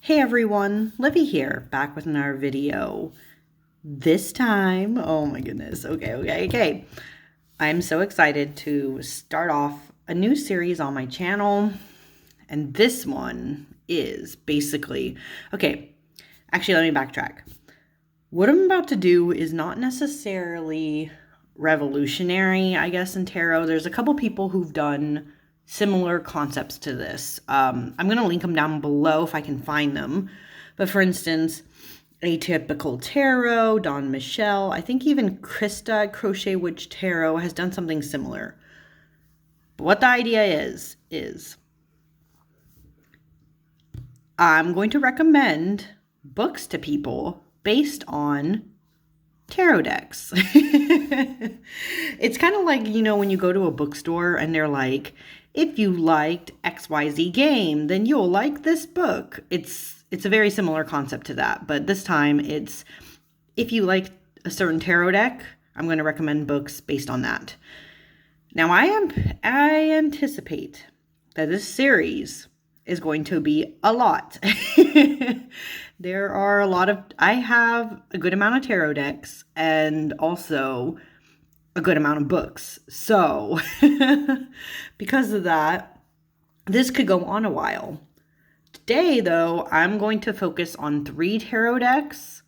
Hey everyone, Livy here, back with another video. This time, oh my goodness, okay. I'm so excited to start off a new series on my channel, and this one is basically, actually let me backtrack. What I'm about to do is not necessarily revolutionary, I guess, in tarot. There's a couple people who've done similar concepts to this. I'm going to link them down below if I can find them. But for instance, Atypical Tarot, Don Michelle, I think even Krista Crochet Witch Tarot has done something similar. But what the idea is I'm going to recommend books to people based on tarot decks. It's kind of like, when you go to a bookstore and they're like, if you liked XYZ game, then you'll like this book. It's a very similar concept to that, but this time it's, if you like a certain tarot deck, I'm going to recommend books based on that. Now, I anticipate that this series is going to be a lot. There are I have a good amount of tarot decks and also a good amount of books. So because of that, this could go on a while. Today, though, I'm going to focus on 3 tarot decks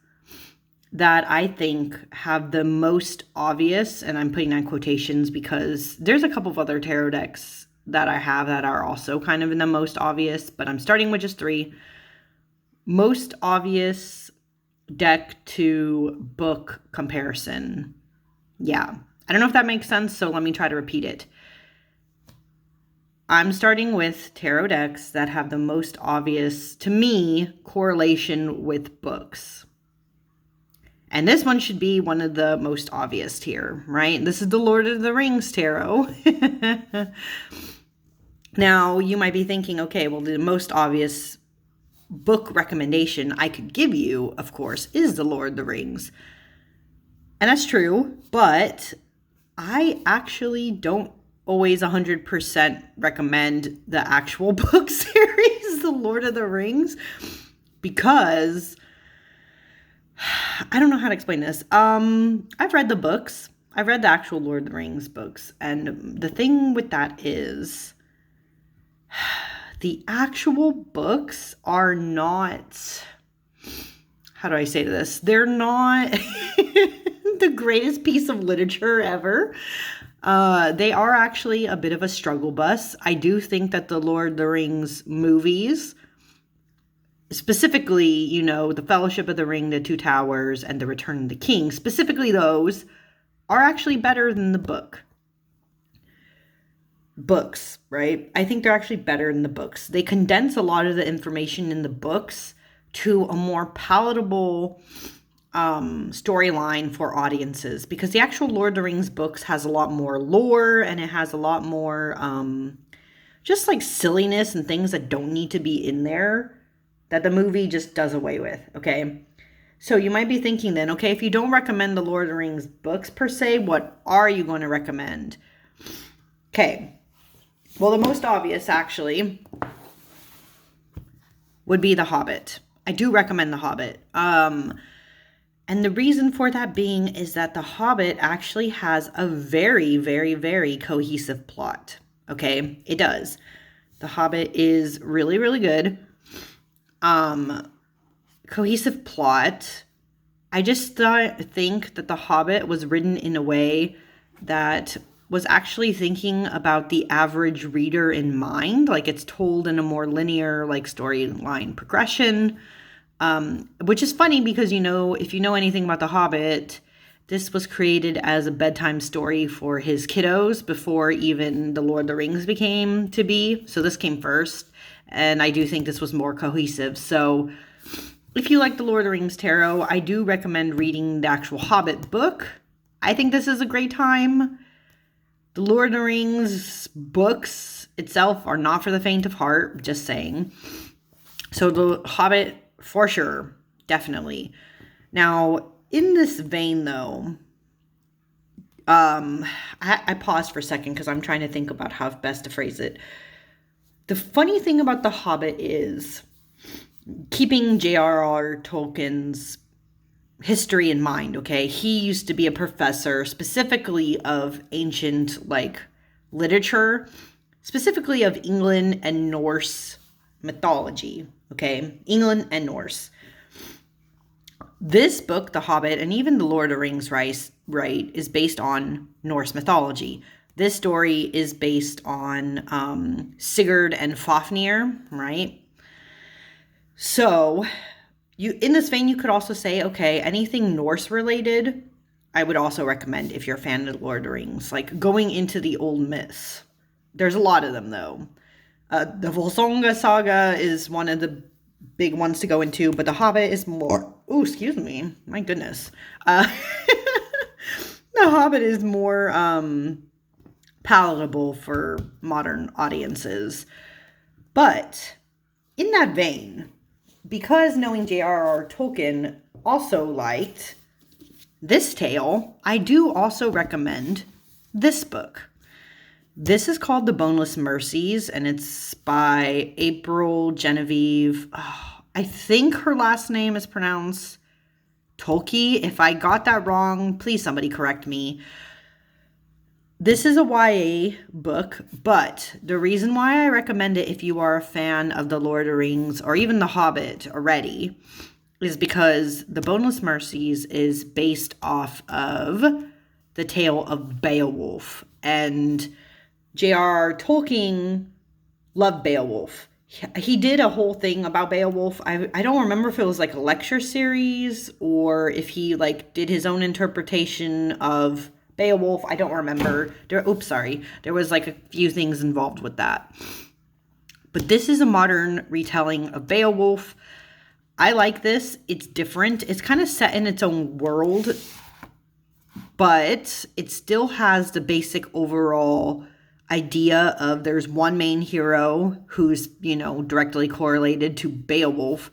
that I think have the most obvious, and I'm putting on quotations because there's a couple of other tarot decks that I have that are also kind of in the most obvious, but I'm starting with just 3. Most obvious deck to book comparison. Yeah, I don't know if that makes sense, so let me try to repeat it. I'm starting with tarot decks that have the most obvious, to me, correlation with books. And this one should be one of the most obvious here, right? This is the Lord of the Rings tarot. Now, you might be thinking, okay, well, the most obvious book recommendation I could give you, of course, is the Lord of the Rings. And that's true, but I actually don't always 100% recommend the actual book series, The Lord of the Rings, because I don't know how to explain this. I've read the books. I've read the actual Lord of the Rings books, and the thing with that is the actual books are not, how do I say this? They're not the greatest piece of literature ever. They are actually a bit of a struggle bus. I do think that the Lord of the Rings movies, specifically, the Fellowship of the Ring, the Two Towers, and the Return of the King, specifically those, are actually better than the books, right? I think they're actually better than the books. They condense a lot of the information in the books to a more palatable storyline for audiences, because the actual Lord of the Rings books has a lot more lore, and it has a lot more just like silliness and things that don't need to be in there that the movie just does away with, okay? So you might be thinking then, okay, if you don't recommend the Lord of the Rings books per se, what are you going to recommend? Okay, well, the most obvious actually would be The Hobbit. I do recommend The Hobbit. And the reason for that being is that The Hobbit actually has a very, very, very cohesive plot. Okay, it does. The Hobbit is really, really good. Cohesive plot. I just think that The Hobbit was written in a way that was actually thinking about the average reader in mind. Like, it's told in a more linear, like, storyline progression. Which is funny because, if you know anything about The Hobbit, this was created as a bedtime story for his kiddos before even The Lord of the Rings became to be. So this came first, and I do think this was more cohesive. So if you like The Lord of the Rings tarot, I do recommend reading the actual Hobbit book. I think this is a great time. The Lord of the Rings books itself are not for the faint of heart, just saying. So The Hobbit, for sure, definitely. Now, in this vein, though, I paused for a second because I'm trying to think about how best to phrase it. The funny thing about The Hobbit is keeping J.R.R. Tolkien's history in mind, okay? He used to be a professor specifically of ancient, like, literature, specifically of England and Norse mythology, okay? England and Norse. This book, The Hobbit, and even The Lord of the Rings, right, is based on Norse mythology. This story is based on Sigurd and Fafnir, right? So, in this vein, you could also say, okay, anything Norse related, I would also recommend if you're a fan of The Lord of the Rings, like going into the old myths. There's a lot of them, though. The Volsunga saga is one of the big ones to go into, but The Hobbit is more... Oh, excuse me. My goodness. The Hobbit is more palatable for modern audiences. But in that vein, because knowing J.R.R. Tolkien also liked this tale, I do also recommend this book. This is called The Boneless Mercies, and it's by April Genevieve. Oh, I think her last name is pronounced Tolkien. If I got that wrong, please somebody correct me. This is a YA book, but the reason why I recommend it if you are a fan of The Lord of the Rings or even The Hobbit already is because The Boneless Mercies is based off of the tale of Beowulf. And J.R.R. Tolkien loved Beowulf. He did a whole thing about Beowulf. I don't remember if it was like a lecture series or if he like did his own interpretation of Beowulf. I don't remember. There was like a few things involved with that. But this is a modern retelling of Beowulf. I like this. It's different. It's kind of set in its own world, but it still has the basic overall idea of there's one main hero who's, directly correlated to Beowulf,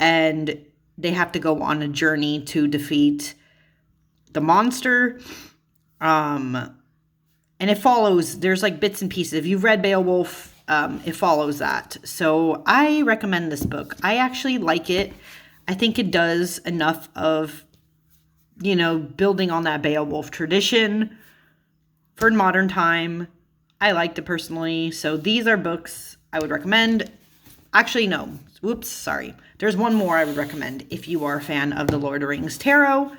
and they have to go on a journey to defeat the monster. And it follows, there's like bits and pieces. If you've read Beowulf, it follows that. So I recommend this book. I actually like it. I think it does enough of, building on that Beowulf tradition for modern time. I liked it personally. So these are books I would recommend. Actually, no. Whoops, sorry. There's one more I would recommend if you are a fan of the Lord of the Rings Tarot.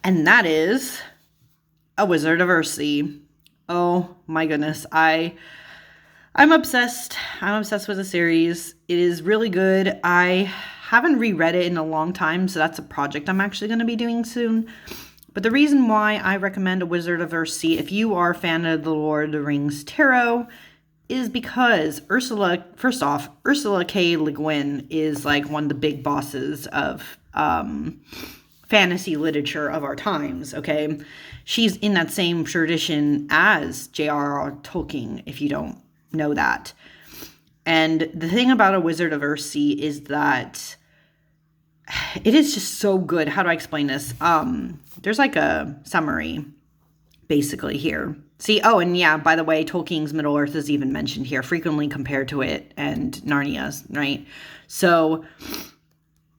And that is A Wizard of Earthsea. Oh my goodness. I'm obsessed. I'm obsessed with the series. It is really good. I haven't reread it in a long time, so that's a project I'm actually going to be doing soon. But the reason why I recommend A Wizard of Earthsea, if you are a fan of the Lord of the Rings Tarot, is because Ursula K. Le Guin is like one of the big bosses of fantasy literature of our times, okay? She's in that same tradition as J.R.R. Tolkien, if you don't know that. And the thing about A Wizard of Earthsea is that it is just so good. How do I explain this? There's like a summary, basically, here. See, oh, and yeah, by the way, Tolkien's Middle-earth is even mentioned here, frequently compared to it and Narnia's, right? So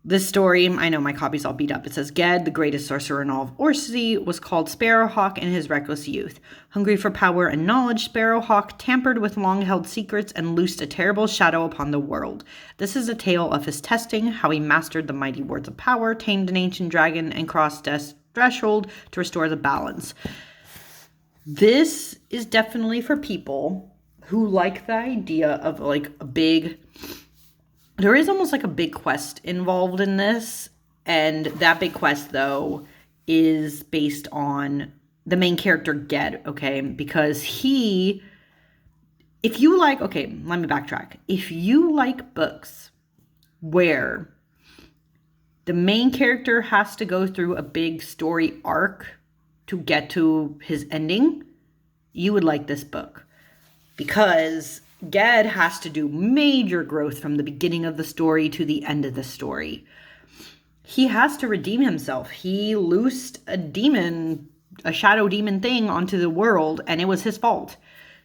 this story, I know my copy's all beat up. It says, Ged, the greatest sorcerer in all of Earthsea, was called Sparrowhawk in his reckless youth. Hungry for power and knowledge, Sparrowhawk tampered with long-held secrets and loosed a terrible shadow upon the world. This is a tale of his testing, how he mastered the mighty words of power, tamed an ancient dragon, and crossed death's threshold to restore the balance. This is definitely for people who like the idea of like a big... There is almost like a big quest involved in this, and that big quest, though, is based on the main character, Ged, okay? Because let me backtrack. If you like books where the main character has to go through a big story arc to get to his ending, you would like this book. Because Ged has to do major growth from the beginning of the story to the end of the story. He has to redeem himself. He loosed a shadow demon thing onto the world, and it was his fault.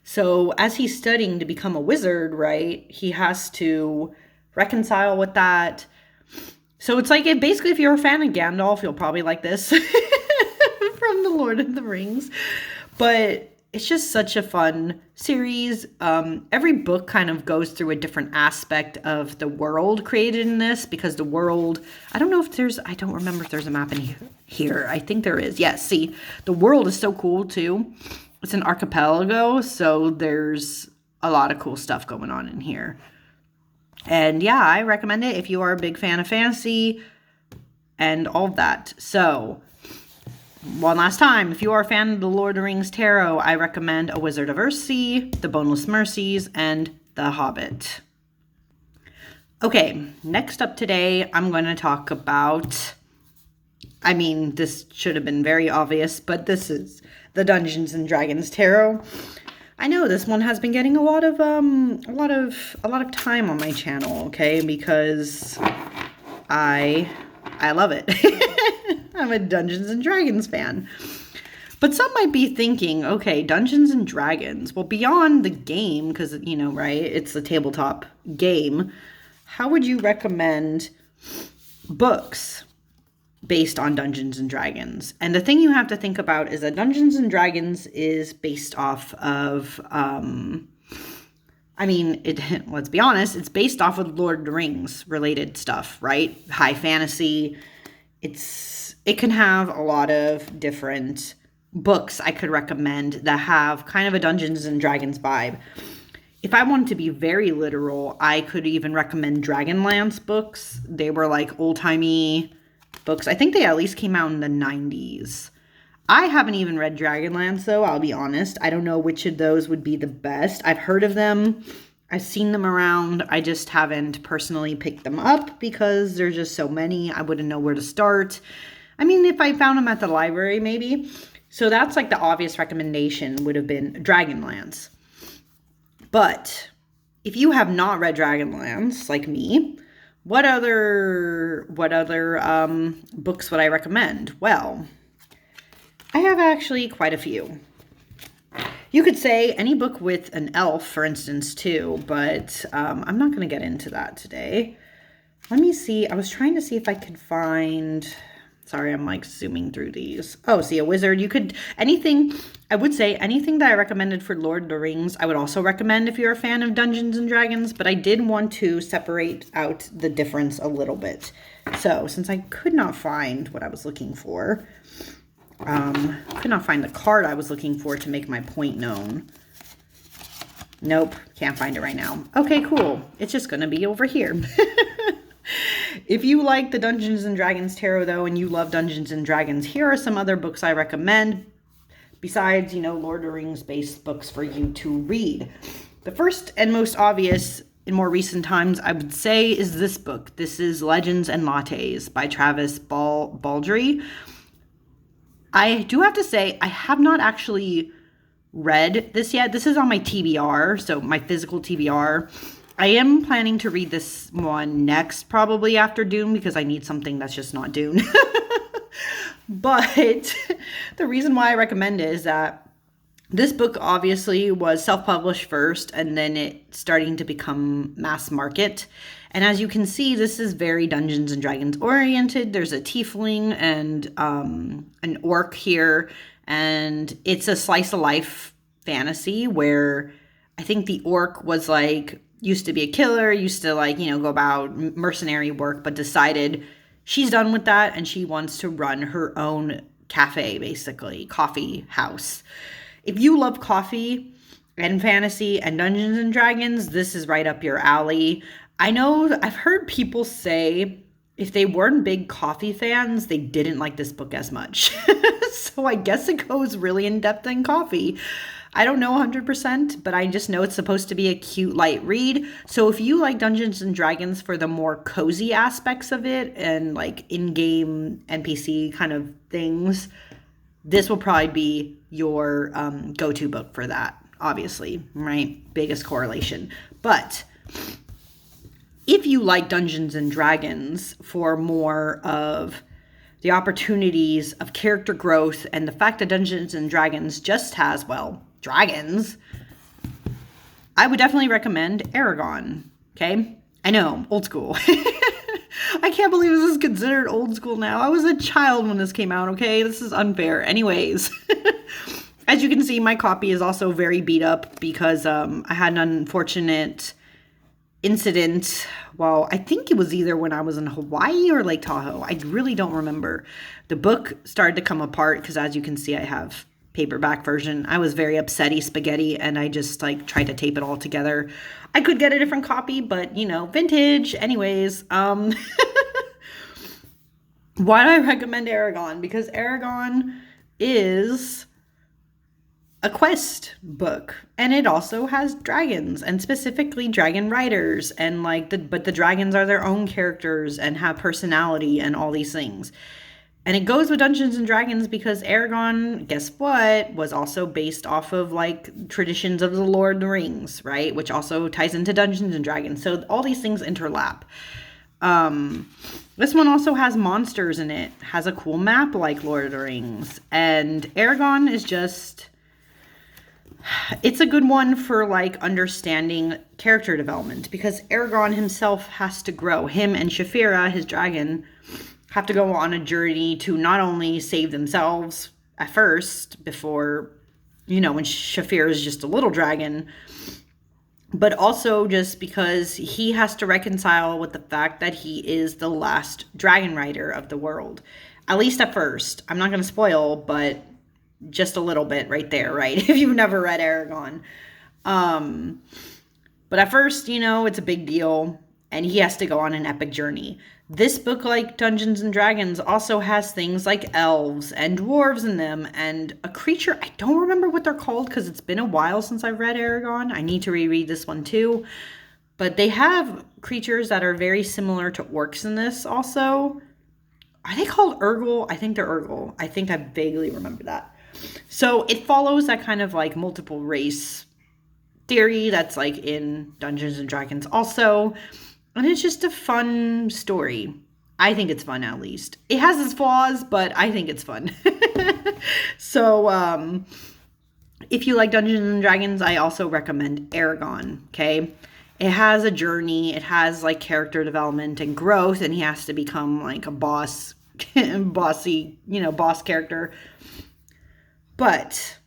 So as he's studying to become a wizard, right, he has to reconcile with that. So it's like, basically, if you're a fan of Gandalf, you'll probably like this from The Lord of the Rings. But it's just such a fun series. Every book kind of goes through a different aspect of the world created in this, because the world, I don't remember if there's a map in here. I think there is. Yes, see, the world is so cool too. It's an archipelago, so there's a lot of cool stuff going on in here. And yeah, I recommend it if you are a big fan of fantasy and all of that. So, one last time, if you are a fan of the Lord of the Rings Tarot, I recommend A Wizard of Earthsea, The Boneless Mercies, and The Hobbit. Okay, next up today, I'm going to talk about, this should have been very obvious, but this is the Dungeons and Dragons Tarot. I know this one has been getting a lot of time on my channel, okay, because I love it. I'm a Dungeons and Dragons fan. But some might be thinking, okay, Dungeons and Dragons, well, beyond the game, because, right, it's the tabletop game, how would you recommend books based on Dungeons and Dragons? And the thing you have to think about is that Dungeons and Dragons is based off of, let's be honest, it's based off of Lord of the Rings related stuff, right? High fantasy. It can have a lot of different books I could recommend that have kind of a Dungeons and Dragons vibe. If I wanted to be very literal, I could even recommend Dragonlance books. They were like old-timey books. I think they at least came out in the 90s. I haven't even read Dragonlance, though, I'll be honest. I don't know which of those would be the best. I've heard of them. I've seen them around. I just haven't personally picked them up because there's just so many. I wouldn't know where to start. If I found them at the library, maybe. So that's like the obvious recommendation would have been Dragonlance. But if you have not read Dragonlance, like me, what other books would I recommend? Well, I have actually quite a few. You could say any book with an elf, for instance, too, but I'm not going to get into that today. Let me see. I was trying to see if I could find... Sorry, I'm like zooming through these. Oh, see, a wizard. You could... I would say anything that I recommended for Lord of the Rings, I would also recommend if you're a fan of Dungeons and Dragons, but I did want to separate out the difference a little bit. So, since I could not find what I was looking for... could not find the card I was looking for to make my point known. Nope, can't find it right now. Okay, cool. It's just going to be over here. If you like the Dungeons and Dragons Tarot, though, and you love Dungeons and Dragons, here are some other books I recommend besides, Lord of the Rings-based books for you to read. The first and most obvious in more recent times, I would say, is this book. This is Legends and Lattes by Travis Baldree. I do have to say, I have not actually read this yet. This is on my TBR, so my physical TBR. I am planning to read this one next, probably after Dune, because I need something that's just not Dune. But the reason why I recommend it is that this book obviously was self-published first, and then it starting to become mass market. And as you can see, this is very Dungeons and Dragons oriented. There's a tiefling and an orc here, and it's a slice of life fantasy where I think the orc was like, used to be a killer, used to go about mercenary work, but decided she's done with that and she wants to run her own cafe, basically, coffee house. If you love coffee and fantasy and Dungeons and Dragons, this is right up your alley. I know I've heard people say if they weren't big coffee fans, they didn't like this book as much. So I guess it goes really in depth in coffee. I don't know 100%, but I just know it's supposed to be a cute, light read. So if you like Dungeons and Dragons for the more cozy aspects of it and like in-game NPC kind of things, this will probably be your go-to book for that, obviously, right? Biggest correlation. But if you like Dungeons and Dragons for more of the opportunities of character growth and the fact that Dungeons and Dragons just has, dragons, I would definitely recommend Eragon, okay? I know, old school. I can't believe this is considered old school now. I was a child when this came out, okay? This is unfair. Anyways, as you can see, my copy is also very beat up because I had an unfortunate incident. Well, I think it was either when I was in Hawaii or Lake Tahoe. I really don't remember. The book started to come apart because, as you can see, I have paperback version. I was very upsetty spaghetti, and I just like tried to tape it all together. I could get a different copy, but you know, vintage. Anyways, why do I recommend Eragon? Because Eragon is a quest book, and it also has dragons, and specifically dragon riders, and but the dragons are their own characters and have personality and all these things. And it goes with Dungeons and Dragons because Eragon, guess what, was also based off of like traditions of the Lord of the Rings, right? Which also ties into Dungeons and Dragons. So all these things interlap. This one also has monsters in it, has a cool map like Lord of the Rings. And Eragon is just, it's a good one for like understanding character development because Eragon himself has to grow. Him and Shafira, his dragon, have to go on a journey to not only save themselves at first before, you know, when Shafir is just a little dragon, but also just because he has to reconcile with the fact that he is the last dragon rider of the world. At least at first. I'm not going to spoil, but just a little bit right there, right? If you've never read Eragon. But at first, you know, it's a big deal, and he has to go on an epic journey. This book, like Dungeons and Dragons, also has things like elves and dwarves in them, and a creature, I don't remember what they're called because it's been a while since I've read Eragon. I need to reread this one too. But they have creatures that are very similar to orcs in this also. Are they called Urgle? I think they're Urgle. I think I vaguely remember that. So it follows that kind of like multiple race theory that's like in Dungeons and Dragons also. And it's just a fun story. I think it's fun, at least. It has its flaws, but I think it's fun. So, if you like Dungeons and Dragons, I also recommend Eragon, okay? It has a journey. It has, like, character development and growth, and he has to become, like, a boss, bossy, you know, boss character. But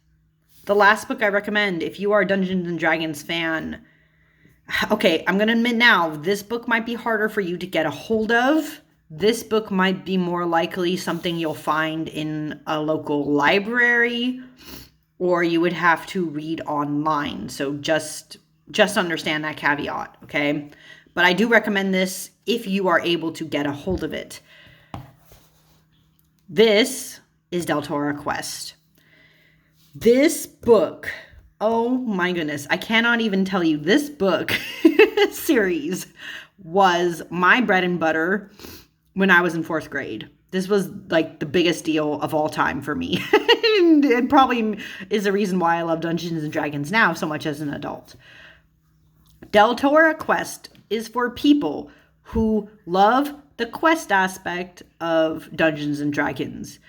the last book I recommend, if you are a Dungeons and Dragons fan, okay, I'm going to admit now, this book might be harder for you to get a hold of. This book might be more likely something you'll find in a local library, or you would have to read online. So just understand that caveat, okay? But I do recommend this if you are able to get a hold of it. This is Deltora Quest. This book, oh my goodness, I cannot even tell you, this book series was my bread and butter when I was in 4th grade. This was like the biggest deal of all time for me. And it probably is the reason why I love Dungeons and Dragons now so much as an adult. Deltora Quest is for people who love the quest aspect of Dungeons and Dragons.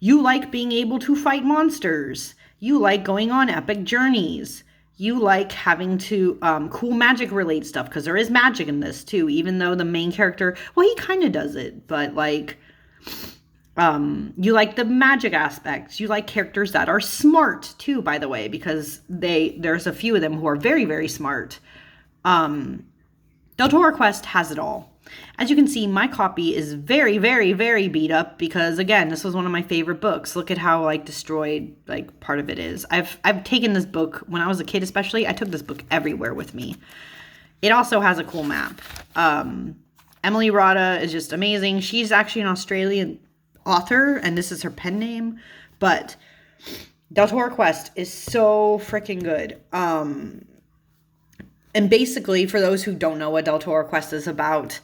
You like being able to fight monsters. You like going on epic journeys. You like having to cool magic related stuff, because there is magic in this too, even though the main character, well, he kind of does it, but like you like the magic aspects. You like characters that are smart too, by the way, because there's a few of them who are very, very smart. Deltora Quest has it all. As you can see, my copy is very, very, very beat up because, again, this was one of my favorite books. Look at how, like, destroyed, like, part of it is. I've taken this book, when I was a kid especially, I took this book everywhere with me. It also has a cool map. Emily Rada is just amazing. She's actually an Australian author, and this is her pen name. But Deltora Quest is so freaking good. And basically, for those who don't know what Deltora Quest is about,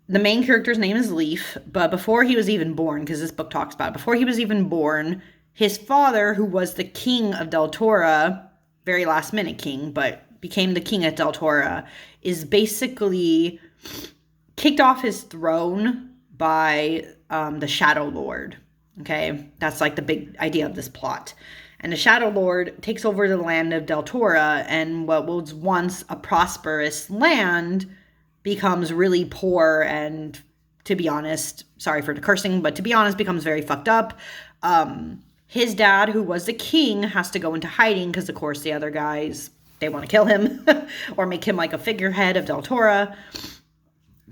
the main character's name is Leaf, but before he was even born, because this book talks about it, before he was even born, his father, who was the king of Deltora, very last minute king, but became the king at Deltora, is basically kicked off his throne by the Shadow Lord. Okay, that's like the big idea of this plot. And the Shadow Lord takes over the land of Deltora, and what was once a prosperous land becomes really poor and, to be honest, sorry for the cursing, but to be honest, becomes very fucked up. His dad, who was the king, has to go into hiding because, of course, the other guys, they want to kill him or make him like a figurehead of Deltora.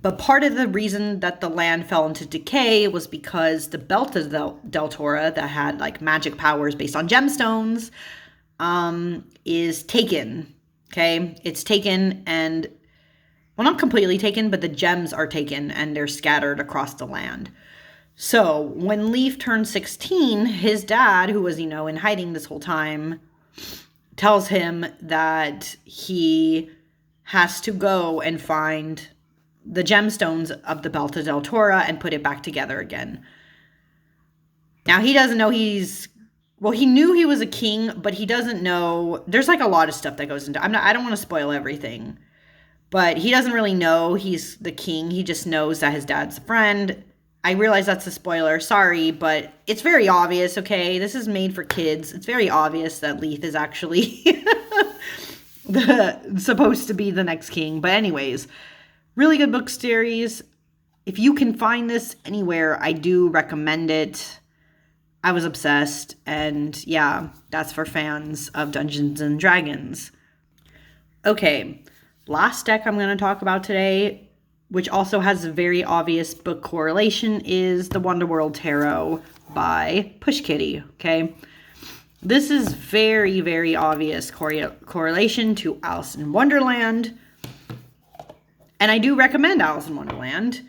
But part of the reason that the land fell into decay was because the belt of Deltora that had like magic powers based on gemstones is taken. Okay, it's taken and, well, not completely taken, but the gems are taken and they're scattered across the land. So when Leaf turned 16, his dad, who was, in hiding this whole time, tells him that he has to go and find the gemstones of the Belt of Deltora and put it back together again. Now, he doesn't know he knew he was a king, but he doesn't know. There's like a lot of stuff that goes into. I don't want to spoil everything, but he doesn't really know he's the king. He just knows that his dad's a friend. I realize that's a spoiler. Sorry, but it's very obvious. Okay, this is made for kids. It's very obvious that Leaf is actually supposed to be the next king. But anyways, really good book series. If you can find this anywhere, I do recommend it. I was obsessed, and yeah, that's for fans of Dungeons and Dragons. Okay, last deck I'm going to talk about today, which also has a very obvious book correlation, is the Wonderworld Tarot by Push Kitty, okay? This is very, very obvious correlation to Alice in Wonderland, and I do recommend Alice in Wonderland.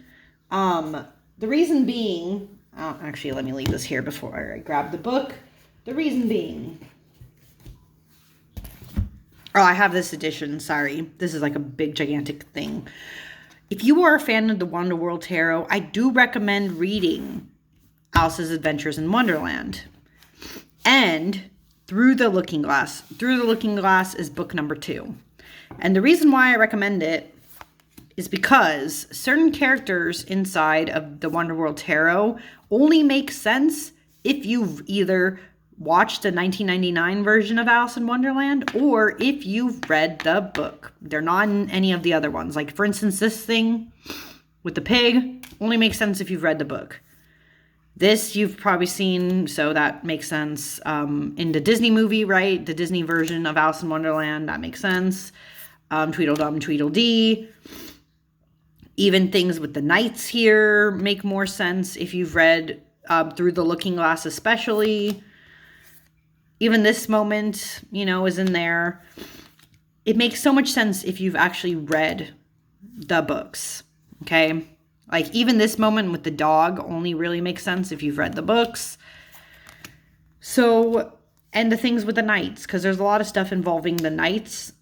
The reason being, actually, let me leave this here before I grab the book. The reason being, I have this edition, sorry. This is like a big, gigantic thing. If you are a fan of the Wonderworld Tarot, I do recommend reading Alice's Adventures in Wonderland and Through the Looking Glass. Through the Looking Glass is book number 2. And the reason why I recommend it is because certain characters inside of the Wonderworld Tarot only make sense if you've either watched the 1999 version of Alice in Wonderland or if you've read the book. They're not in any of the other ones. Like, for instance, this thing with the pig only makes sense if you've read the book. This you've probably seen, so that makes sense. In the Disney movie, right? The Disney version of Alice in Wonderland, that makes sense. Tweedledum, Tweedledee. Even things with the knights here make more sense if you've read Through the Looking Glass especially. Even this moment, is in there. It makes so much sense if you've actually read the books, okay? Like, even this moment with the dog only really makes sense if you've read the books. So, and the things with the knights, because there's a lot of stuff involving the knights,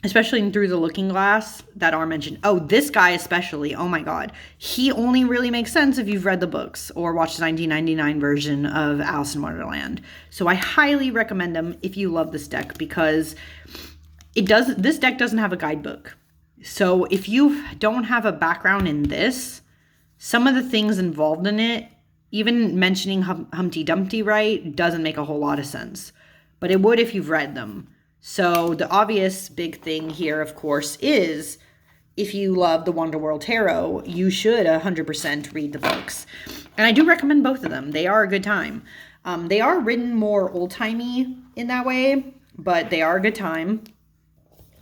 especially in Through the Looking Glass, that are mentioned. Oh, this guy especially, oh my god. He only really makes sense if you've read the books or watched the 1999 version of Alice in Wonderland. So I highly recommend them if you love this deck, because this deck doesn't have a guidebook. So if you don't have a background in this, some of the things involved in it, even mentioning Humpty Dumpty, right, doesn't make a whole lot of sense. But it would if you've read them. So the obvious big thing here, of course, is if you love the Wonderworld Tarot, you should 100% read the books. And I do recommend both of them. They are a good time. They are written more old-timey in that way, but they are a good time.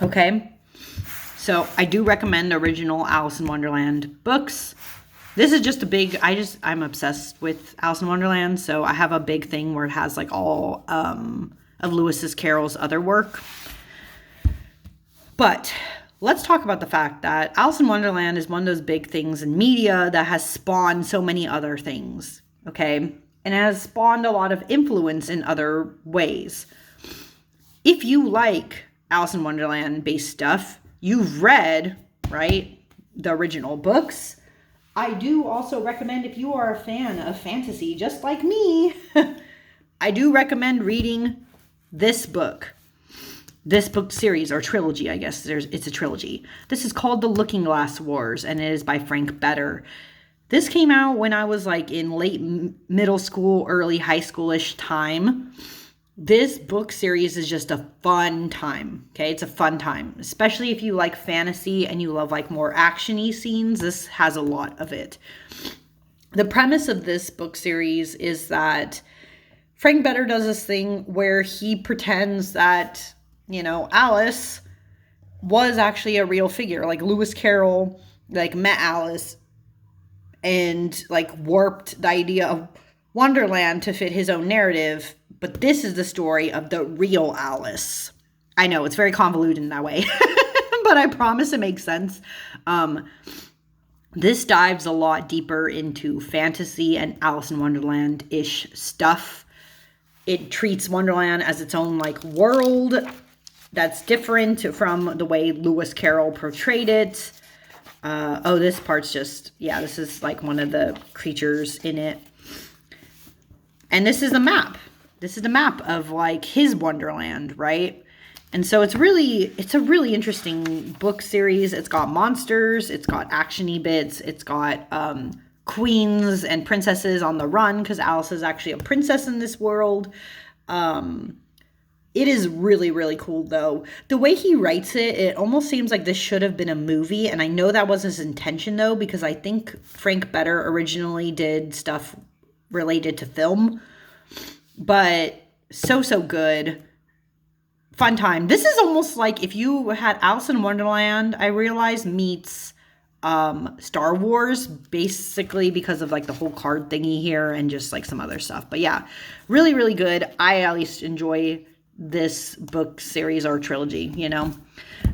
Okay? So I do recommend the original Alice in Wonderland books. This is just a big, I'm obsessed with Alice in Wonderland, so I have a big thing where it has like all of Lewis Carroll's other work. But let's talk about the fact that Alice in Wonderland is one of those big things in media that has spawned so many other things, okay? And has spawned a lot of influence in other ways. If you like Alice in Wonderland based stuff, you've read, right, the original books. I do also recommend, if you are a fan of fantasy, just like me, I do recommend reading this book series, or trilogy, I guess. It's a trilogy. This is called The Looking Glass Wars, and it is by Frank Better. This came out when I was like in late middle school, early high schoolish time. This book series is just a fun time. Okay, it's a fun time, especially if you like fantasy and you love like more actiony scenes. This has a lot of it. The premise of this book series is that Frank Better does this thing where he pretends that, Alice was actually a real figure. Like Lewis Carroll, like met Alice and like warped the idea of Wonderland to fit his own narrative. But this is the story of the real Alice. I know it's very convoluted in that way, but I promise it makes sense. This dives a lot deeper into fantasy and Alice in Wonderland-ish stuff. It treats Wonderland as its own like world that's different from the way Lewis Carroll portrayed it. This part's just, this is like one of the creatures in it. And this is a map. This is the map of like his Wonderland, right? And so it's a really interesting book series. It's got monsters, it's got actiony bits, it's got queens and princesses on the run because Alice is actually a princess in this world. It is really, really cool though. The way he writes it, it almost seems like this should have been a movie. And I know that was his intention though, because I think Frank Better originally did stuff related to film. But so good. Fun time. This is almost like if you had Alice in Wonderland, I realize, meets Star Wars, basically because of like the whole card thingy here and just like some other stuff. But yeah, really, really good. I at least enjoy this book series or trilogy,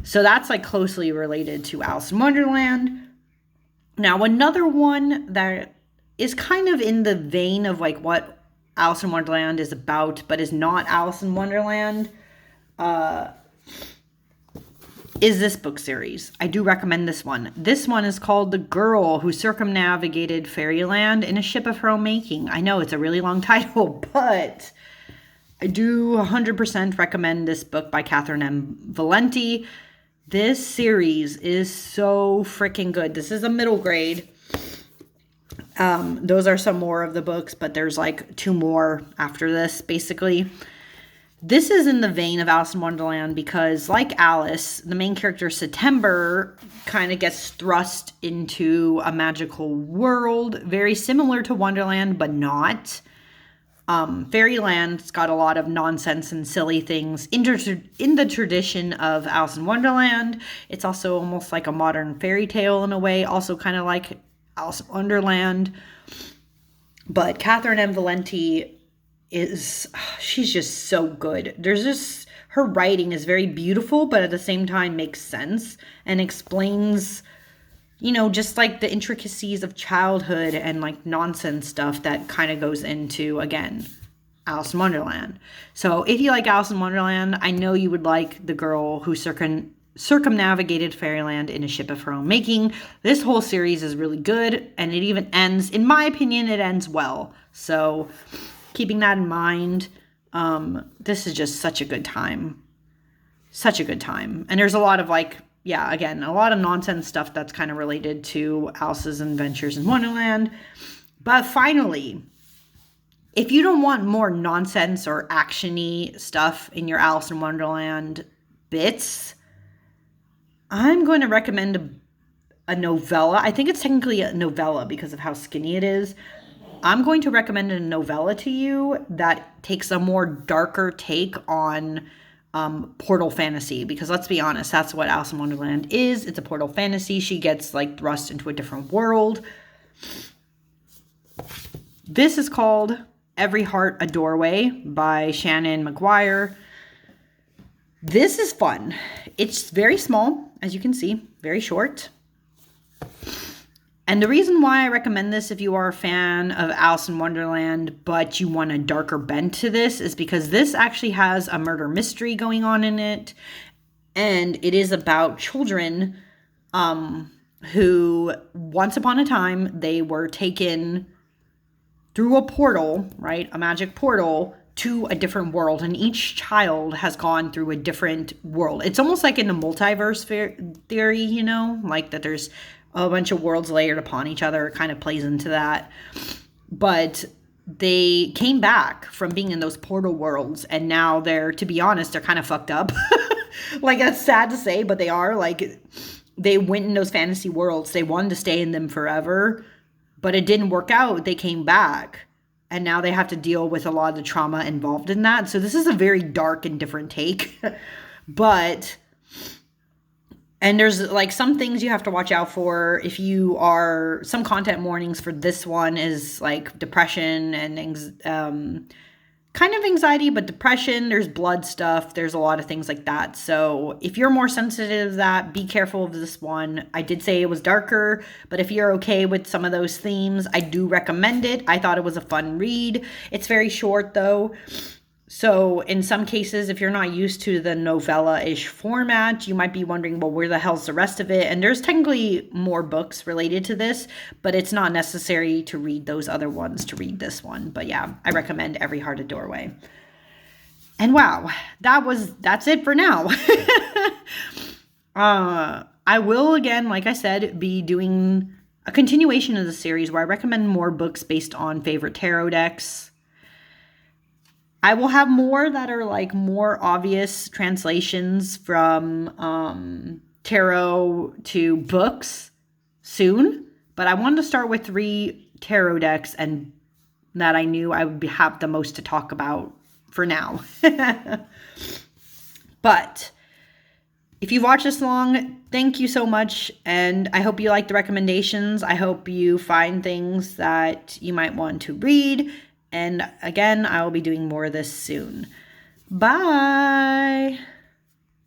So that's like closely related to Alice in Wonderland. Now, another one that is kind of in the vein of like what Alice in Wonderland is about, but is not Alice in Wonderland, is this book series. I do recommend this one. This one is called The Girl Who Circumnavigated Fairyland in a Ship of Her Own Making. I know it's a really long title, but I do 100% recommend this book by Catherine M. Valenti. This series is so freaking good. This is a middle grade. Those are some more of the books, but there's like 2 more after this, basically. This is in the vein of Alice in Wonderland because, like Alice, the main character, September, kind of gets thrust into a magical world, very similar to Wonderland, but not. Fairyland's got a lot of nonsense and silly things in the tradition of Alice in Wonderland. It's also almost like a modern fairy tale in a way, also kind of like Alice in Wonderland. But Catherine M. Valenti she's just so good. Her writing is very beautiful, but at the same time makes sense and explains, just like the intricacies of childhood and like nonsense stuff that kind of goes into, again, Alice in Wonderland. So if you like Alice in Wonderland, I know you would like The Girl Who Circumnavigated Fairyland in a Ship of Her Own Making. This whole series is really good, and it even ends, in my opinion, it ends well. So keeping that in mind, this is just such a good time. Such a good time. And there's a lot of like, again, a lot of nonsense stuff that's kind of related to Alice's adventures in Wonderland. But finally, if you don't want more nonsense or action-y stuff in your Alice in Wonderland bits, I'm going to recommend a novella. I think it's technically a novella because of how skinny it is. I'm going to recommend a novella to you that takes a more darker take on portal fantasy, because let's be honest, that's what Alice in Wonderland is. It's a portal fantasy. She gets like thrust into a different world. This is called Every Heart a Doorway by Shannon McGuire. This is fun. It's very small, as you can see, very short. And the reason why I recommend this, if you are a fan of Alice in Wonderland, but you want a darker bent to this, is because this actually has a murder mystery going on in it. And it is about children who, once upon a time, they were taken through a portal, right? A magic portal to a different world. And each child has gone through a different world. It's almost like in the multiverse theory, like that there's a bunch of worlds layered upon each other. It kind of plays into that. But they came back from being in those portal worlds, and now they're, to be honest, they're kind of fucked up. Like, that's sad to say, but they are. Like, they went in those fantasy worlds. They wanted to stay in them forever, but it didn't work out. They came back, and now they have to deal with a lot of the trauma involved in that. So this is a very dark and different take. But, and there's like some things you have to watch out for if you are, some content warnings for this one is like depression and kind of anxiety, but depression, there's blood stuff, there's a lot of things like that. So if you're more sensitive to that, be careful of this one. I did say it was darker, but if you're okay with some of those themes, I do recommend it. I thought it was a fun read. It's very short though. So in some cases, if you're not used to the novella-ish format, you might be wondering, well, where the hell's the rest of it? And there's technically more books related to this, but it's not necessary to read those other ones to read this one. But yeah, I recommend Every Hearted Doorway. And wow, that's it for now. I will, again, like I said, be doing a continuation of the series where I recommend more books based on favorite tarot decks. I will have more that are like more obvious translations from tarot to books soon. But I wanted to start with 3 tarot decks and that I knew I would have the most to talk about for now. But if you've watched this long, thank you so much. And I hope you like the recommendations. I hope you find things that you might want to read. And again, I will be doing more of this soon. Bye.